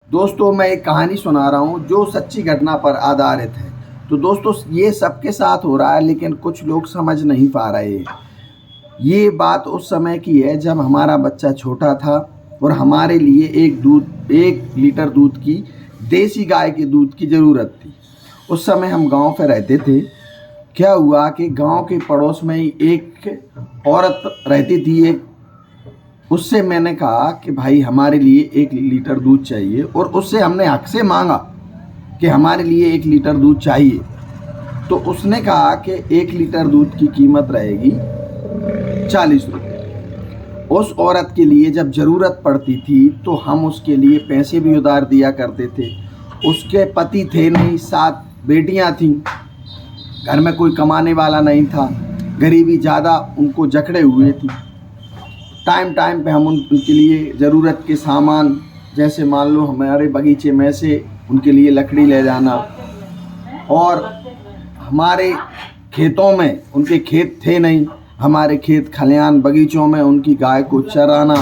दोस्तों मैं एक कहानी सुना रहा हूँ जो सच्ची घटना पर आधारित है। तो दोस्तों ये सबके साथ हो रहा है, लेकिन कुछ लोग समझ नहीं पा रहे हैं। ये बात उस समय की है जब हमारा बच्चा छोटा था और हमारे लिए एक लीटर दूध की, देसी गाय के दूध की ज़रूरत थी। उस समय हम गांव पे रहते थे। क्या हुआ कि गांव के पड़ोस में ही एक औरत रहती थी। उससे मैंने कहा कि भाई हमारे लिए 1 लीटर दूध चाहिए, और उससे हमने हक से मांगा कि हमारे लिए 1 लीटर दूध चाहिए। तो उसने कहा कि 1 लीटर दूध की कीमत रहेगी 40 रुपये। उस औरत के लिए जब ज़रूरत पड़ती थी तो हम उसके लिए पैसे भी उधार दिया करते थे। उसके पति थे नहीं, 7 बेटियां थीं, घर में कोई कमाने वाला नहीं था, गरीबी ज़्यादा उनको जकड़े हुए थी। टाइम टाइम पे हम उनके लिए ज़रूरत के सामान, जैसे मान लो हमारे बगीचे में से उनके लिए लकड़ी ले जाना, और हमारे खेतों में, उनके खेत थे नहीं, हमारे खेत खलिहान बगीचों में उनकी गाय को चराना,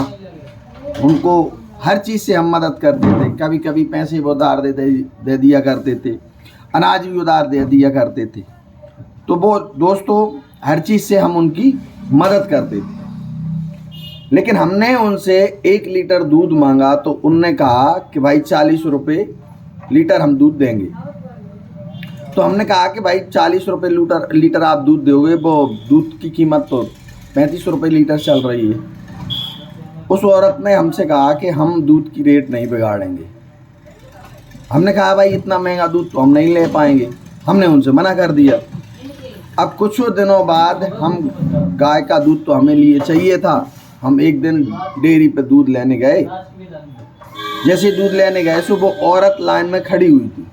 उनको हर चीज़ से हम मदद करते थे। कभी कभी पैसे भी उधार दे दिया करते थे, अनाज भी उधार दे दिया करते थे। तो वो दोस्तों हर चीज़ से हम उनकी मदद करते थे। लेकिन हमने उनसे 1 लीटर दूध मांगा तो उनने कहा कि भाई 40 रुपये लीटर हम दूध देंगे। तो हमने कहा कि भाई 40 रुपये लीटर आप दूध दोगे, वो दूध की कीमत तो 35 रुपये लीटर चल रही है। उस औरत ने हमसे कहा कि हम दूध की रेट नहीं बिगाड़ेंगे। हमने कहा भाई इतना महंगा दूध तो हम नहीं ले पाएंगे, हमने उनसे मना कर दिया। अब कुछ दिनों बाद हम गाय का दूध तो हमें लिए चाहिए था। हम एक दिन डेयरी पे दूध लेने गए। जैसे दूध लेने गए सो वो औरत लाइन में खड़ी हुई थी।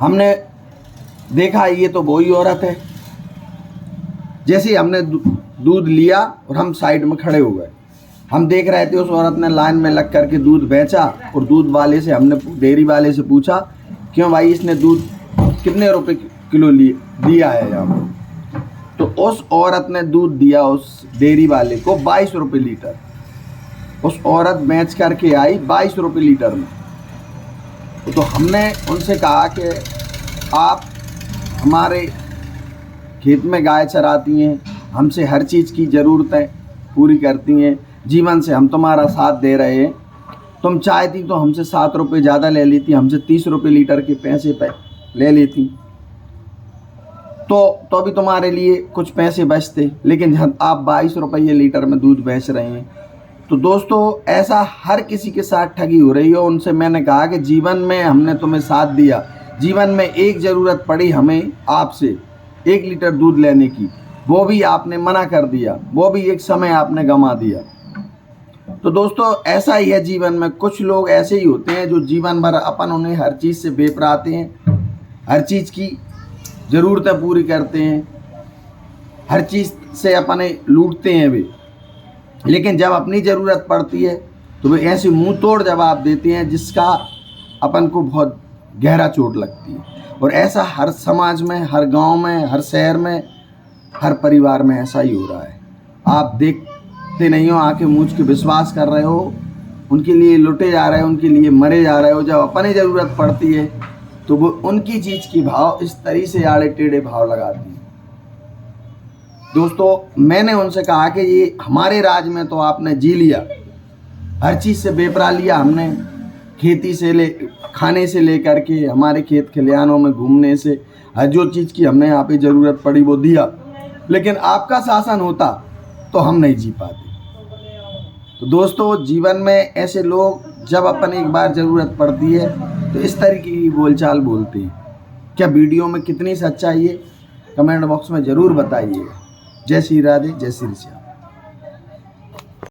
हमने देखा ये तो वही औरत है। जैसे हमने दूध लिया और हम साइड में खड़े हो गए। हम देख रहे थे उस औरत ने लाइन में लग करके दूध बेचा, और दूध वाले से हमने, डेयरी वाले से पूछा क्यों भाई इसने दूध कितने रुपए किलो दिया है यहाँ पर। तो उस औरत ने दूध दिया उस डेयरी वाले को 22 रुपये लीटर। उस औरत बेच करके आई 22 रुपये लीटर में। तो हमने उनसे कहा कि आप हमारे खेत में गाय चराती हैं, हमसे हर चीज़ की ज़रूरतें पूरी करती हैं, जीवन से हम तुम्हारा साथ दे रहे हैं। तुम चाहती तो हमसे 7 रुपये ज़्यादा ले लेती, हमसे 30 रुपये लीटर के पैसे ले लेती, तो भी तुम्हारे लिए कुछ पैसे बचते। लेकिन आप 22 रुपये लीटर में दूध बेच रहे हैं। तो दोस्तों ऐसा हर किसी के साथ ठगी हो रही है। उनसे मैंने कहा कि जीवन में हमने तुम्हें साथ दिया, जीवन में एक ज़रूरत पड़ी हमें आपसे 1 लीटर दूध लेने की, वो भी आपने मना कर दिया, वो भी एक समय आपने गंवा दिया। तो दोस्तों ऐसा ही है जीवन में। कुछ लोग ऐसे ही होते हैं जो जीवन भर अपन उन्हें हर चीज़ से बेपराते हैं, हर चीज़ की ज़रूरतें पूरी करते हैं, हर चीज़ से अपने लूटते हैं वे। लेकिन जब अपनी ज़रूरत पड़ती है तो वे ऐसे मुंह तोड़ जवाब देते हैं जिसका अपन को बहुत गहरा चोट लगती है। और ऐसा हर समाज में, हर गांव में, हर शहर में, हर परिवार में ऐसा ही हो रहा है। आप देखते नहीं हो, आंखें मूंझ के विश्वास कर रहे हो, उनके लिए लुटे जा रहे हो, उनके लिए मरे जा रहे हो। जब अपनी ज़रूरत पड़ती है तो वो उनकी चीज़ की भाव इस तरीके से आड़े टेढ़े भाव लगाती है। दोस्तों मैंने उनसे कहा कि ये हमारे राज में तो आपने जी लिया, हर चीज़ से बेपरा लिया हमने, खेती से खाने से लेकर के हमारे खेत खलिहानों में घूमने से, हर जो चीज़ की हमने यहाँ पे ज़रूरत पड़ी वो दिया। लेकिन आपका शासन होता तो हम नहीं जी पाते। तो दोस्तों जीवन में ऐसे लोग जब अपन एक बार ज़रूरत पड़ती है तो इस तरीके की बोलचाल बोलते हैं। क्या वीडियो में कितनी सच्चाई है, कमेंट बॉक्स में ज़रूर बताइएगा। जय श्री राधे, जय श्री श्याम।